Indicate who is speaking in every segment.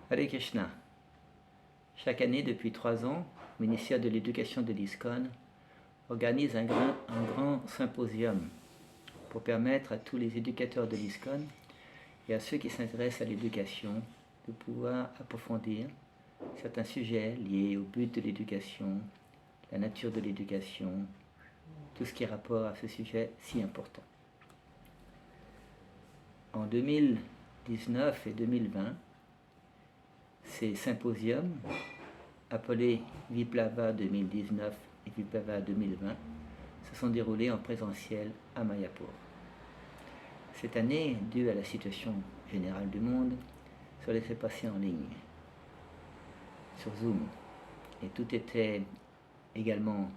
Speaker 1: Hare Krishna. Chaque année, depuis 3 ans, le ministère de l'Éducation de l'ISKCON organise un grand symposium pour permettre à tous les éducateurs de l'ISKCON et à ceux qui s'intéressent à l'éducation de pouvoir approfondir certains sujets liés au but de l'éducation, la nature de l'éducation, tout ce qui est rapport à ce sujet si important. En 2019 et 2020, ces symposiums, appelés Viplava 2019 et Viplava 2020, se sont déroulés en présentiel à Mayapur. Cette année, dû à la situation générale du monde, cela s'est passé en ligne, sur Zoom, et tout est également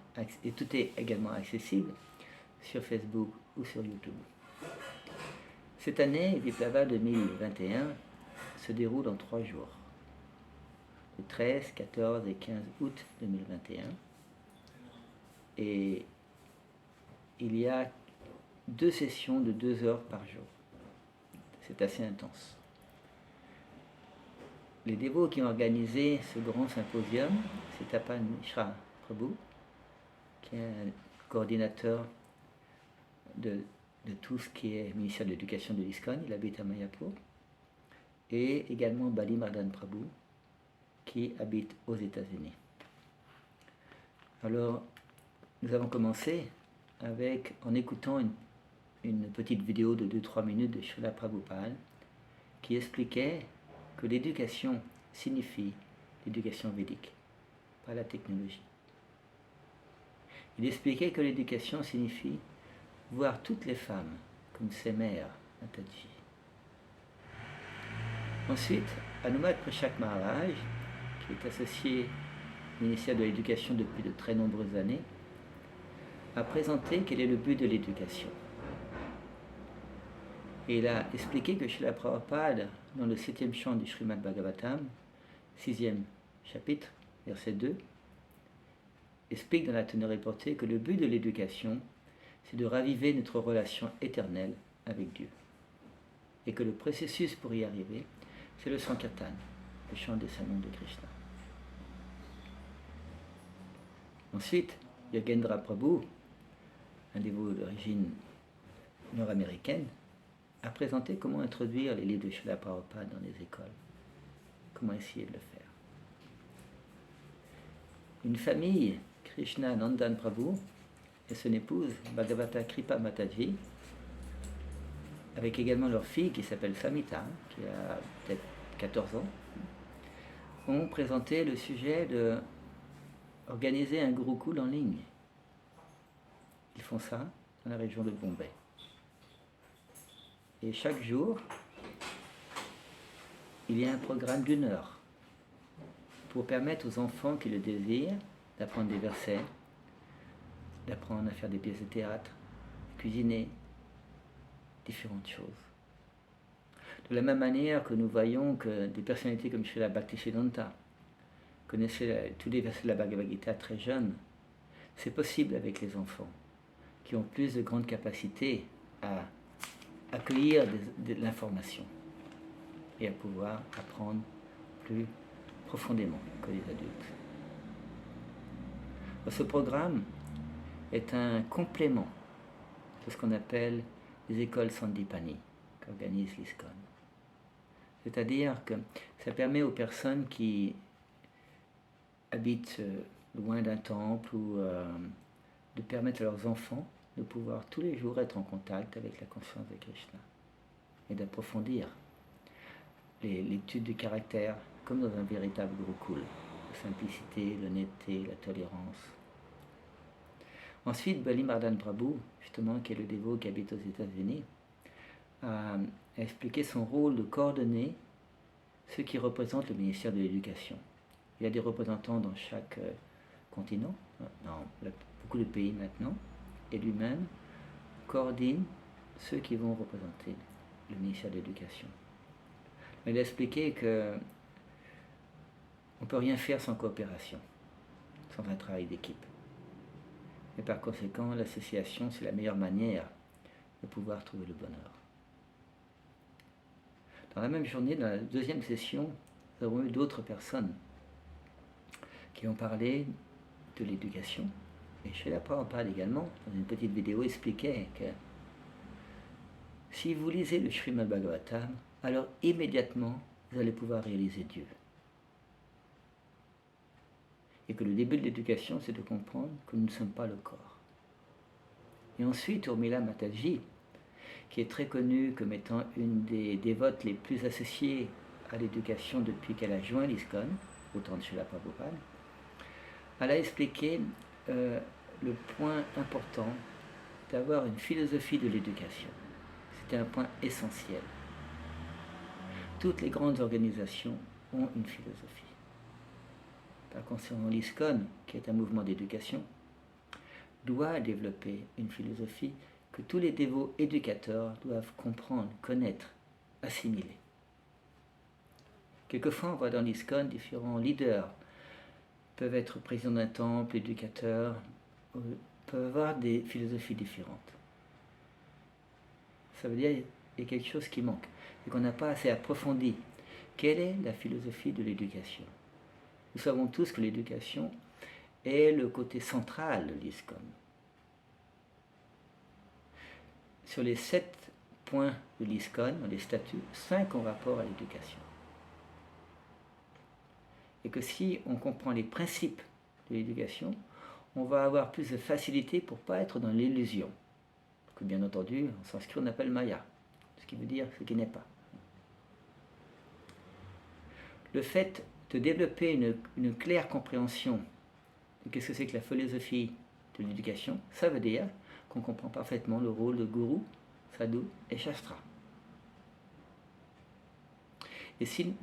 Speaker 1: accessible sur Facebook ou sur YouTube. Cette année, Viplava 2021 se déroule en 3 jours, le 13, 14 et 15 août 2021. Et il y a 2 sessions de 2 heures par jour. C'est assez intense. Les dévots qui ont organisé ce grand symposium, c'est Tapan Mishra Prabhu, qui est un coordinateur de tout ce qui est ministère de l'Éducation de l'ISKCON, il habite à Mayapur, et également Bali Madan Prabhu, qui habite aux États-Unis. Alors, nous avons commencé en écoutant une petite vidéo de 2-3 minutes de Srila Prabhupada qui expliquait que l'éducation signifie l'éducation védique, pas la technologie. Il expliquait que l'éducation signifie voir toutes les femmes comme ses mères, Mataji. Ensuite, Hanumat Prashak Maharaj, qui est associé au ministère de l'Éducation depuis de très nombreuses années, a présenté quel est le but de l'éducation. Et il a expliqué que Srila Prabhupada, dans le 7e chant du Srimad Bhagavatam, 6e chapitre, verset 2, explique dans la teneur reportée que le but de l'éducation, c'est de raviver notre relation éternelle avec Dieu. Et que le processus pour y arriver, c'est le Sankirtan, le chant des salons de Krishna. Ensuite, Yogendra Prabhu, un dévot d'origine nord-américaine, a présenté comment introduire les livres de Srila Prabhupada dans les écoles, comment essayer de le faire. Une famille, Krishna Nandan Prabhu et son épouse Bhagavata Kripa Mataji, avec également leur fille qui s'appelle Samita, qui a peut-être 14 ans, ont présenté le sujet de organiser un gurukul en ligne. Ils font ça dans la région de Bombay. Et chaque jour, il y a un programme d'1 heure pour permettre aux enfants qui le désirent d'apprendre des versets, d'apprendre à faire des pièces de théâtre, cuisiner, différentes choses. De la même manière que nous voyons que des personnalités comme Srila Bhaktisiddhanta connaissaient tous les versets de la Bhagavad Gita très jeunes, c'est possible avec les enfants qui ont plus de grandes capacités à accueillir de l'information et à pouvoir apprendre plus profondément que les adultes. Ce programme est un complément de ce qu'on appelle les écoles Sandipani qu'organise l'ISKCON. C'est-à-dire que ça permet aux personnes qui habitent loin d'un temple ou de permettre à leurs enfants de pouvoir tous les jours être en contact avec la conscience de Krishna et d'approfondir l'étude du caractère comme dans un véritable gurukul, la simplicité, l'honnêteté, la tolérance. Ensuite, Bali Madan Prabhu, justement, qui est le dévot qui habite aux États-Unis, a expliqué son rôle de coordonner ceux qui représentent le ministère de l'Éducation. Il y a des représentants dans chaque continent, dans beaucoup de pays maintenant, et lui-même coordonne ceux qui vont représenter le ministère de l'Éducation. Il a expliqué que on ne peut rien faire sans coopération, sans un travail d'équipe. Et par conséquent, l'association, c'est la meilleure manière de pouvoir trouver le bonheur. Dans la même journée, dans la 2e session, nous avons eu d'autres personnes qui ont parlé de l'éducation. Et Srila Prabhupada également, dans une petite vidéo, expliquait que si vous lisez le Srimad Bhagavatam, alors immédiatement, vous allez pouvoir réaliser Dieu. Et que le début de l'éducation, c'est de comprendre que nous ne sommes pas le corps. Et ensuite, Urmila Mataji, qui est très connue comme étant une des dévotes les plus associées à l'éducation depuis qu'elle a joint l'ISKCON, au temps de Srila Prabhupada, elle a expliqué le point important d'avoir une philosophie de l'éducation. C'était un point essentiel. Toutes les grandes organisations ont une philosophie. Par conséquent, l'ISKCON, qui est un mouvement d'éducation, doit développer une philosophie que tous les dévots éducateurs doivent comprendre, connaître, assimiler. Quelquefois, on voit dans l'ISKCON différents leaders peuvent être présidents d'un temple, éducateurs, peuvent avoir des philosophies différentes. Ça veut dire qu'il y a quelque chose qui manque, et qu'on n'a pas assez approfondi. Quelle est la philosophie de l'éducation? Nous savons tous que l'éducation est le côté central de l'ISKCON. Sur les 7 points de l'ISKCON, dans les statuts, 5 ont rapport à l'éducation. Et que si on comprend les principes de l'éducation, on va avoir plus de facilité pour ne pas être dans l'illusion. Que bien entendu, en sanskrit, on appelle Maya, ce qui veut dire ce qui n'est pas. Le fait de développer une claire compréhension de qu'est-ce que c'est que la philosophie de l'éducation, ça veut dire qu'on comprend parfaitement le rôle de gourou, sadhu et shastra. Et si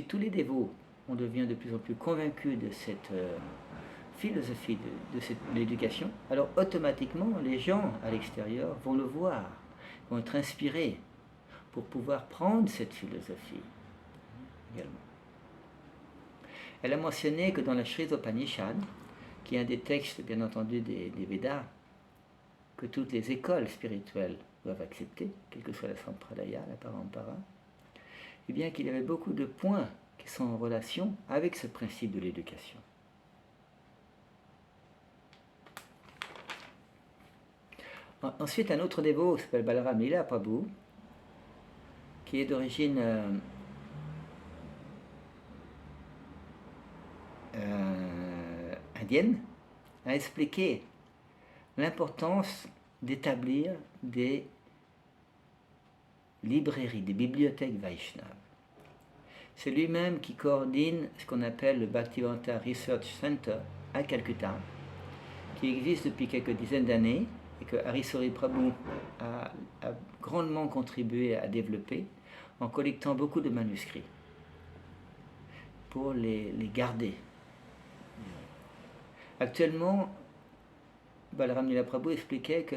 Speaker 1: tous les dévots, on devient de plus en plus convaincus de cette philosophie de l'éducation, alors automatiquement les gens à l'extérieur vont le voir, vont être inspirés pour pouvoir prendre cette philosophie également. Elle a mentionné que dans la Shrita Upanishad, qui est un des textes bien entendu des Védas, que toutes les écoles spirituelles doivent accepter, quelle que soit la Sampradaya, la Parampara, et bien qu'il y avait beaucoup de points qui sont en relation avec ce principe de l'éducation. Ensuite, un autre dévot s'appelle Balaram Lila Prabhu, qui est d'origine indienne, a expliqué l'importance d'établir des librairies, des bibliothèques Vaishnava. C'est lui-même qui coordonne ce qu'on appelle le Bhaktivedanta Research Center à Calcutta, qui existe depuis quelques dizaines d'années et que Harisori Prabhu a grandement contribué à développer en collectant beaucoup de manuscrits pour les garder. Actuellement, Balaram Lila Prabhu expliquait que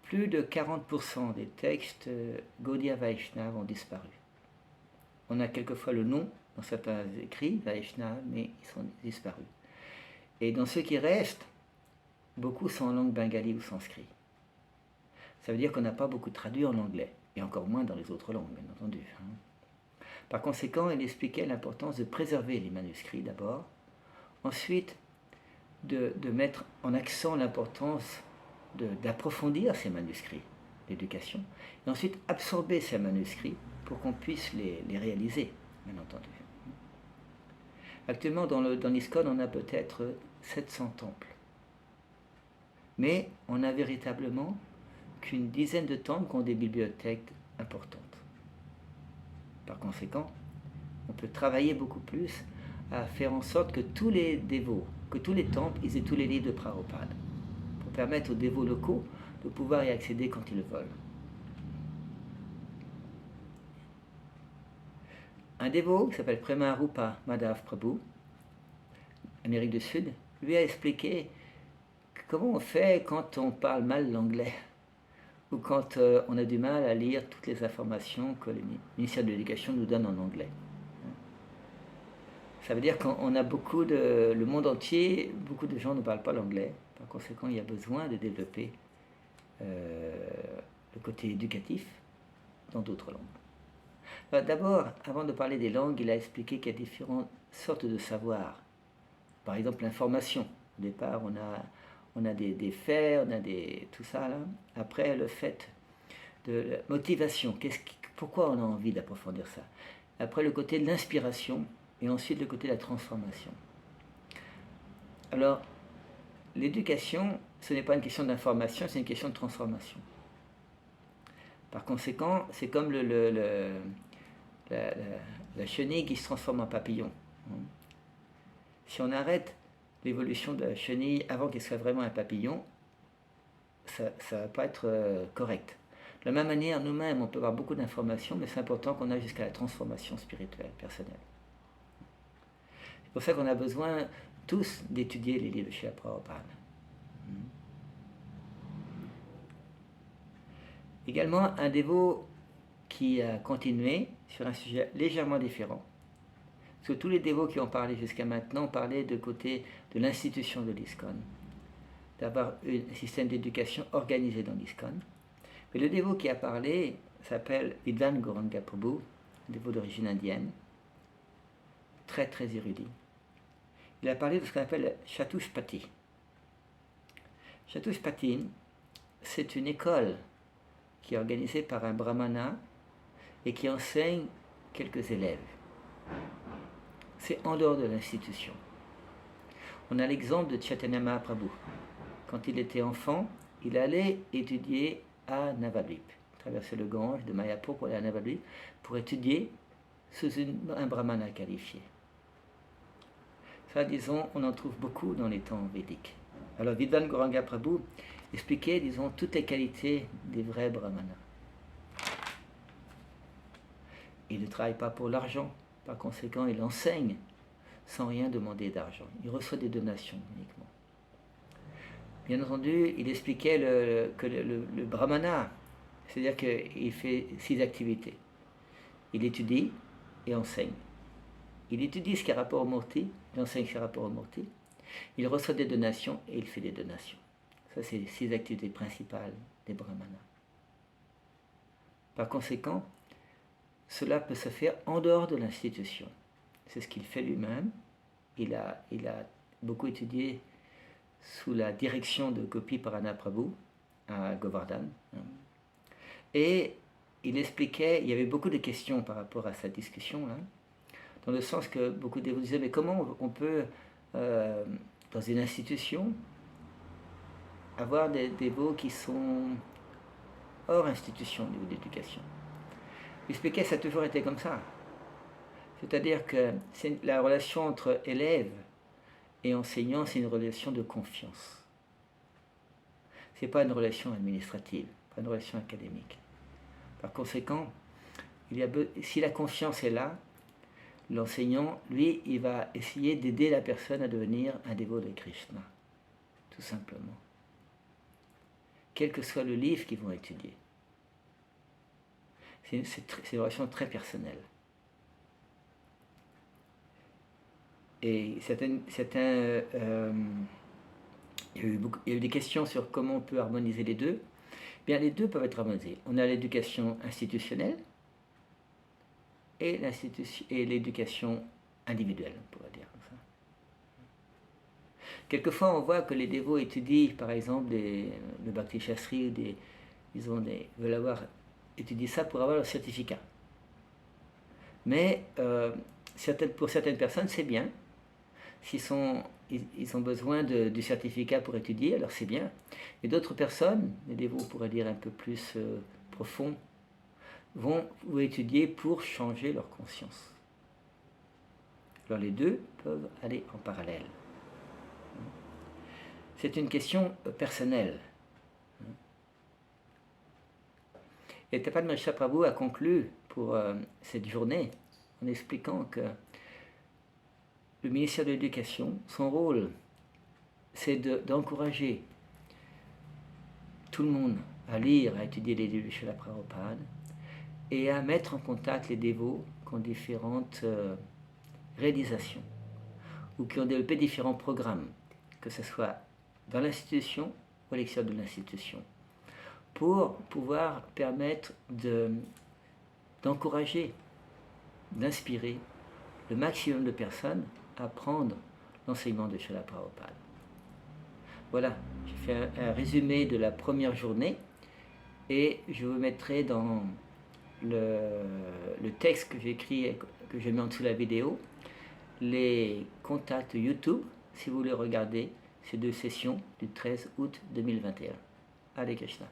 Speaker 1: plus de 40% des textes Gaudiya Vaishnava ont disparu. On a quelquefois le nom dans certains écrits Vaishnava, mais ils sont disparus. Et dans ceux qui restent, beaucoup sont en langue bengali ou sanskrit. Ça veut dire qu'on n'a pas beaucoup traduit en anglais, et encore moins dans les autres langues, bien entendu. Par conséquent, il expliquait l'importance de préserver les manuscrits d'abord, ensuite de mettre en accent l'importance d'approfondir ces manuscrits d'éducation, et ensuite absorber ces manuscrits pour qu'on puisse les réaliser, bien entendu. Actuellement, dans l'ISKCON, on a peut-être 700 temples. Mais on n'a véritablement qu'une dizaine de temples qui ont des bibliothèques importantes. Par conséquent, on peut travailler beaucoup plus à faire en sorte que tous les dévots, que tous les temples, ils aient tous les livres de Prabhupada, pour permettre aux dévots locaux de pouvoir y accéder quand ils le veulent. Un dévot qui s'appelle Premarupa Madhav Prabhu, Amérique du Sud, lui a expliqué comment on fait quand on parle mal l'anglais ou quand on a du mal à lire toutes les informations que le ministère de l'Éducation nous donne en anglais. Ça veut dire qu'on a le monde entier, beaucoup de gens ne parlent pas l'anglais. Par conséquent, il y a besoin de développer le côté éducatif dans d'autres langues. D'abord, avant de parler des langues, il a expliqué qu'il y a différentes sortes de savoir. Par exemple, l'information. Au départ, on a des faits, on a tout ça là. Après, le fait de la motivation. Pourquoi on a envie d'approfondir ça? Après, le côté de l'inspiration et ensuite le côté de la transformation. Alors, l'éducation, ce n'est pas une question d'information, c'est une question de transformation. Par conséquent, c'est comme la chenille qui se transforme en papillon. Si on arrête l'évolution de la chenille avant qu'elle soit vraiment un papillon, ça ne va pas être correct. De la même manière, nous-mêmes, on peut avoir beaucoup d'informations, mais c'est important qu'on aille jusqu'à la transformation spirituelle, personnelle. C'est pour ça qu'on a besoin tous d'étudier les livres de Srila Prabhupada. Également, un dévot qui a continué sur un sujet légèrement différent. Parce que tous les dévots qui ont parlé jusqu'à maintenant ont parlé de côté de l'institution de l'ISKCON, d'avoir un système d'éducation organisé dans l'ISKCON. Mais le dévot qui a parlé s'appelle Vidwan Gauranga Prabhu, un dévot d'origine indienne, très très érudit. Il a parlé de ce qu'on appelle Chatushpati. Chatushpati, c'est une école qui est organisée par un brahmana et qui enseigne quelques élèves. C'est en dehors de l'institution. On a l'exemple de Chaitanya Mahaprabhu. Quand il était enfant, il allait étudier à Navadvip, traverser le Gange de Mayapur pour aller à Navadvip, pour étudier sous un brahmana qualifié. Ça, disons, on en trouve beaucoup dans les temps védiques. Alors, Vidwan Gauranga Prabhu expliquait, disons, toutes les qualités des vrais brahmanas. Il ne travaille pas pour l'argent, par conséquent, il enseigne sans rien demander d'argent. Il reçoit des donations uniquement. Bien entendu, il expliquait que le brahmana, c'est-à-dire qu'il fait 6 activités. Il étudie et enseigne. Il étudie ce qui a rapport au Murti, il enseigne ce qui a rapport au Murti. Il reçoit des donations et il fait des donations. Ça, c'est les 6 activités principales des brahmanas. Par conséquent, cela peut se faire en dehors de l'institution. C'est ce qu'il fait lui-même. Il a beaucoup étudié sous la direction de Gopi Parana Prabhu à Govardhan. Et il expliquait, il y avait beaucoup de questions par rapport à cette discussion-là, dans le sens que beaucoup de dévots disaient, mais comment on peut, dans une institution, avoir des dévots qui sont hors institution au niveau de l'éducation? Il expliquait que ça a toujours été comme ça. C'est-à-dire que c'est la relation entre élève et enseignant, c'est une relation de confiance. Ce n'est pas une relation administrative, pas une relation académique. Par conséquent, si la confiance est là, l'enseignant, lui, il va essayer d'aider la personne à devenir un dévot de Krishna, tout simplement. Quel que soit le livre qu'ils vont étudier. C'est une relation très personnelle. Et il y a eu des questions sur comment on peut harmoniser les deux. Bien, les deux peuvent être harmonisés. On a l'éducation institutionnelle et l'éducation individuelle, on pourrait dire comme ça. Quelquefois, on voit que les dévots étudient, par exemple, le Bhakti Shastri, veulent avoir étudié ça pour avoir leur certificat. Mais pour certaines personnes, c'est bien. Ils ont besoin du certificat pour étudier, alors c'est bien. Et d'autres personnes, les dévots, on pourrait dire un peu plus profonds, vont étudier pour changer leur conscience. Alors les deux peuvent aller en parallèle. C'est une question personnelle. Et Tapan Prabhu a conclu pour cette journée en expliquant que le ministère de l'Éducation, son rôle, c'est d'encourager tout le monde à lire, à étudier les livres de Srila Prabhupada et à mettre en contact les dévots qui ont différentes réalisations ou qui ont développé différents programmes, que ce soit dans l'institution ou à l'extérieur de l'institution, pour pouvoir permettre d'encourager d'inspirer le maximum de personnes à prendre l'enseignement de Srila Prabhupada. Voilà, j'ai fait un résumé de la première journée et je vous mettrai dans le texte que j'ai écrit, que je mets en dessous de la vidéo, les contacts YouTube, si vous voulez regarder ces deux sessions du 13 août 2021. Hare Krishna.